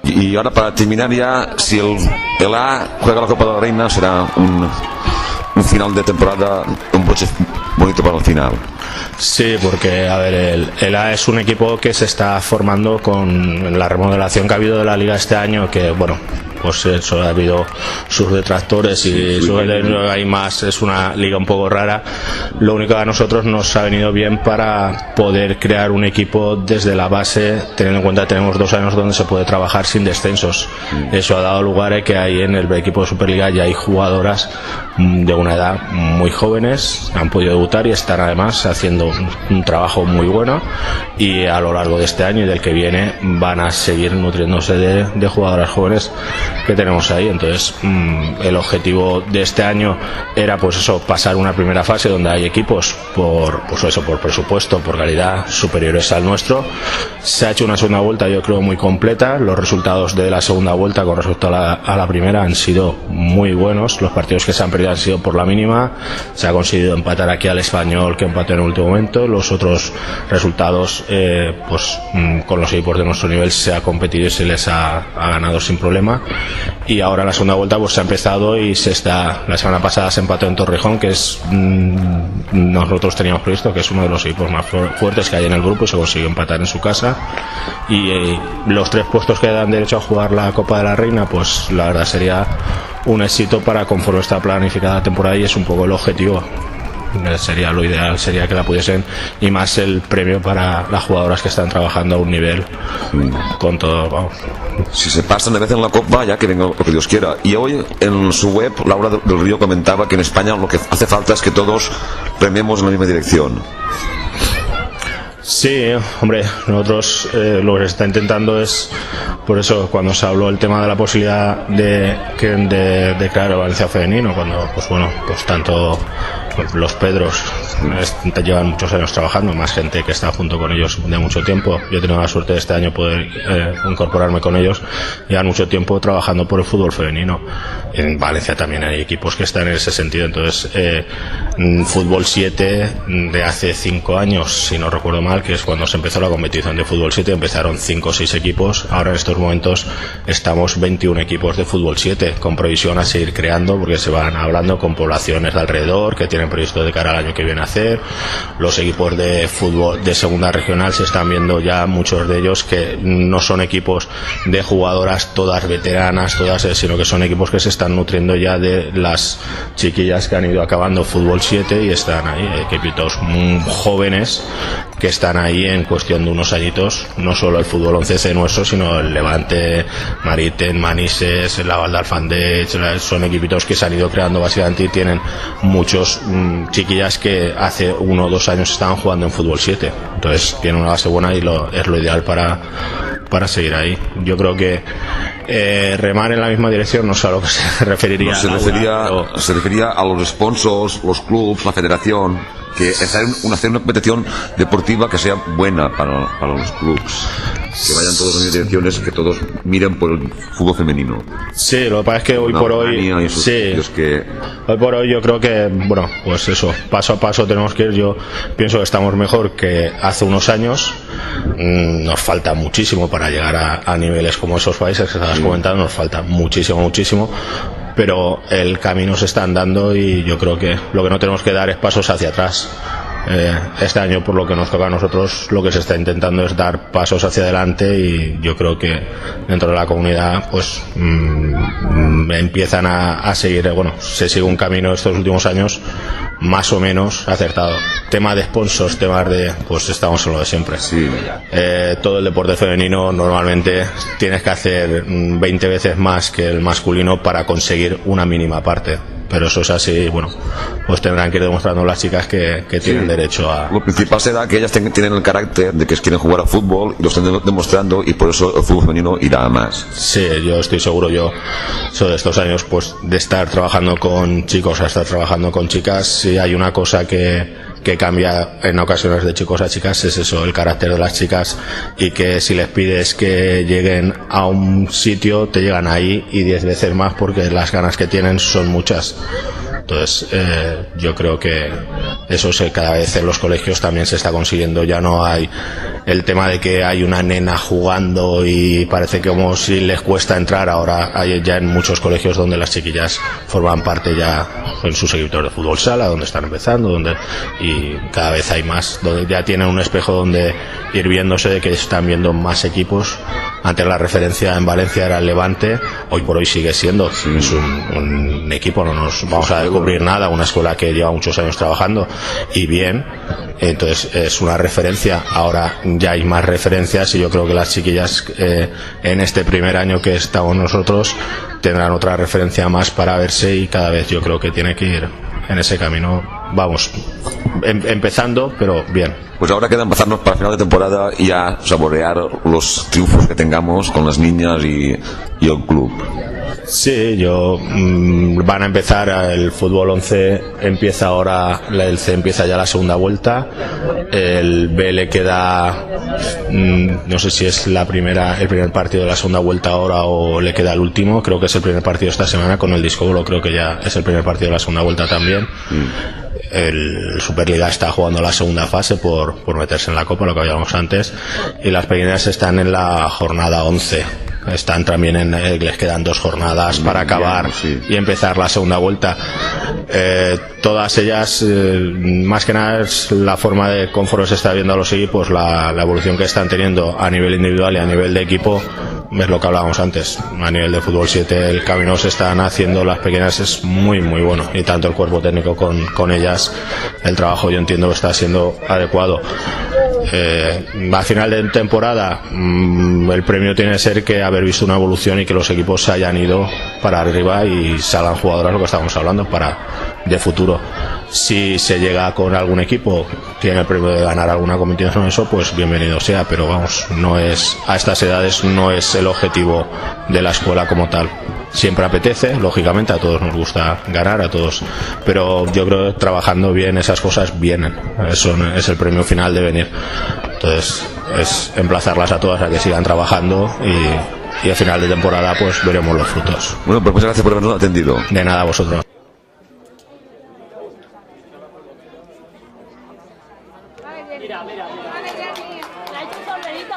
Y ahora para terminar ya, si el A juega la Copa de la Reina, será un final de temporada, un broche bonito para el final. Sí, porque a ver, el A es un equipo que se está formando con la remodelación que ha habido de la liga este año, que bueno, pues eso, ha habido sus detractores y hay más, es una liga un poco rara. Lo único que a nosotros nos ha venido bien para poder crear un equipo desde la base, teniendo en cuenta que tenemos 2 años donde se puede trabajar sin descensos. Eso ha dado lugar a que hay en el equipo de Superliga ya hay jugadoras de una edad muy jóvenes, han podido debutar y están además haciendo un trabajo muy bueno, y a lo largo de este año y del que viene van a seguir nutriéndose de jugadoras jóvenes que tenemos ahí. Entonces el objetivo de este año era pues eso, pasar una primera fase donde hay equipos por presupuesto, por calidad superiores al nuestro. Se ha hecho una segunda vuelta yo creo muy completa, los resultados de la segunda vuelta con respecto a la primera han sido muy buenos, los partidos que se han perdido han sido por la mínima, se ha conseguido empatar aquí al Español que empató en el último momento, los otros resultados con los equipos de nuestro nivel se ha competido y se les ha ganado sin problema. Y ahora la segunda vuelta pues se ha empezado y la semana pasada se empató en Torrejón, que es nosotros teníamos previsto que es uno de los equipos más fuertes que hay en el grupo, y se consiguió empatar en su casa. Y los 3 puestos que dan derecho a jugar la Copa de la Reina, pues la verdad sería un éxito para conforme está planificada la temporada, y es un poco el objetivo. Sería lo ideal, sería que la pudiesen, y más el premio para las jugadoras que están trabajando a un nivel con todo, vamos. Si se pasan de vez en la Copa, ya que venga lo que Dios quiera. Y hoy en su web Laura del Río comentaba que en España lo que hace falta es que todos rememos en la misma dirección. Sí, hombre, nosotros lo que se está intentando es, por eso cuando se habló el tema de la posibilidad de crear el Valencia femenino, cuando pues tanto los Pedros llevan muchos años trabajando, más gente que está junto con ellos de mucho tiempo. Yo he tenido la suerte de este año poder incorporarme con ellos, llevan mucho tiempo trabajando por el fútbol femenino. En Valencia también hay equipos que están en ese sentido. Entonces Fútbol 7 de hace 5 años, si no recuerdo mal, que es cuando se empezó la competición de Fútbol 7, empezaron 5 o 6 equipos. Ahora en estos momentos estamos 21 equipos de Fútbol 7, con previsión a seguir creando, porque se van hablando con poblaciones de alrededor que tienen previsto de cara al año que viene hacer. Los equipos de fútbol de segunda regional se están viendo ya, muchos de ellos, que no son equipos de jugadoras todas veteranas, sino que son equipos que se están nutriendo ya de las chiquillas que han ido acabando Fútbol 7 y están ahí, equipitos jóvenes que están ahí en cuestión de unos añitos, no solo el fútbol 11C nuestro, sino el Levante, Mariten, Manises, la Val d'Alfandech, son equipitos que se han ido creando básicamente, y tienen muchos chiquillas que hace 1 o 2 años estaban jugando en Fútbol 7, entonces tienen una base buena y es lo ideal para seguir ahí. Yo creo que remar en la misma dirección no sé a lo que se referiría. No, se refería a los sponsors, los clubes, la federación, que hacer una competición deportiva que sea buena para los clubes, que vayan todos en las direcciones, que todos miren por el fútbol femenino. Sí, lo que pasa es que hoy por hoy yo creo que pues eso, paso a paso tenemos que ir. Yo pienso que estamos mejor que hace unos años. Nos falta muchísimo para llegar a niveles como esos países que estabas comentando, nos falta muchísimo, pero el camino se está andando, y yo creo que lo que no tenemos que dar es pasos hacia atrás. Este año, por lo que nos toca a nosotros, lo que se está intentando es dar pasos hacia adelante, y yo creo que dentro de la comunidad pues empiezan a seguir, se sigue un camino estos últimos años más o menos acertado. Tema de sponsors, temas de, pues estamos en lo de siempre. Sí. Todo el deporte femenino normalmente tienes que hacer 20 veces más que el masculino para conseguir una mínima parte. Pero eso es así, pues tendrán que ir demostrando las chicas que tienen derecho a... Lo principal será que ellas tienen el carácter de que quieren jugar a fútbol, y lo están demostrando, y por eso el fútbol femenino irá a más. Sí, yo estoy seguro, de estos años, pues de estar trabajando con chicos a estar trabajando con chicas, si hay una cosa que cambia en ocasiones de chicos a chicas, es eso, el carácter de las chicas, y que si les pides que lleguen a un sitio, te llegan ahí y 10 veces más, porque las ganas que tienen son muchas. Entonces yo creo que eso cada vez en los colegios también se está consiguiendo. Ya no hay el tema de que hay una nena jugando y parece como si les cuesta entrar. Ahora hay ya en muchos colegios donde las chiquillas forman parte ya en sus equipos de fútbol sala, donde están empezando, y cada vez hay más, donde ya tienen un espejo donde ir viéndose de que están viendo más equipos. Antes la referencia en Valencia era el Levante, hoy por hoy sigue siendo, es un equipo, no nos vamos a descubrir nada, una escuela que lleva muchos años trabajando y bien, entonces es una referencia. Ahora ya hay más referencias y yo creo que las chiquillas en este primer año que estamos nosotros tendrán otra referencia más para verse, y cada vez yo creo que tiene que ir en ese camino. Vamos empezando, pero bien. Pues ahora queda empezarnos para el final de temporada y ya saborear los triunfos que tengamos con las niñas y el club. Sí, van a empezar el fútbol 11, empieza ahora, el C empieza ya la segunda vuelta, el B le queda, no sé si es el primer partido de la segunda vuelta ahora o le queda el último, creo que es el primer partido esta semana con el Discobolo, creo que ya es el primer partido de la segunda vuelta también. El Superliga está jugando la segunda fase por meterse en la Copa, lo que hablábamos antes, y las pequeñas están en la jornada 11. Están también les quedan 2 jornadas para acabar y empezar la segunda vuelta. Todas ellas, más que nada, es la forma de conforme se está viendo a los equipos, la evolución que están teniendo a nivel individual y a nivel de equipo. Es lo que hablábamos antes, a nivel de fútbol 7 el camino se están haciendo las pequeñas es muy muy bueno, y tanto el cuerpo técnico con ellas, el trabajo yo entiendo que está siendo adecuado. A final de temporada el premio tiene que ser que haber visto una evolución y que los equipos se hayan ido para arriba y salgan jugadoras, lo que estábamos hablando, de futuro. Si se llega con algún equipo, tiene el premio de ganar alguna competición, eso pues bienvenido sea, pero vamos, a estas edades no es el objetivo de la escuela como tal. Siempre apetece, lógicamente, a todos nos gusta ganar, a todos, pero yo creo que trabajando bien esas cosas vienen, eso es el premio final de venir. Entonces es emplazarlas a todas a que sigan trabajando y al final de temporada pues veremos los frutos. Bueno, pues muchas gracias por habernos atendido. De nada, vosotros. Mira, la he hecho un sombrerito.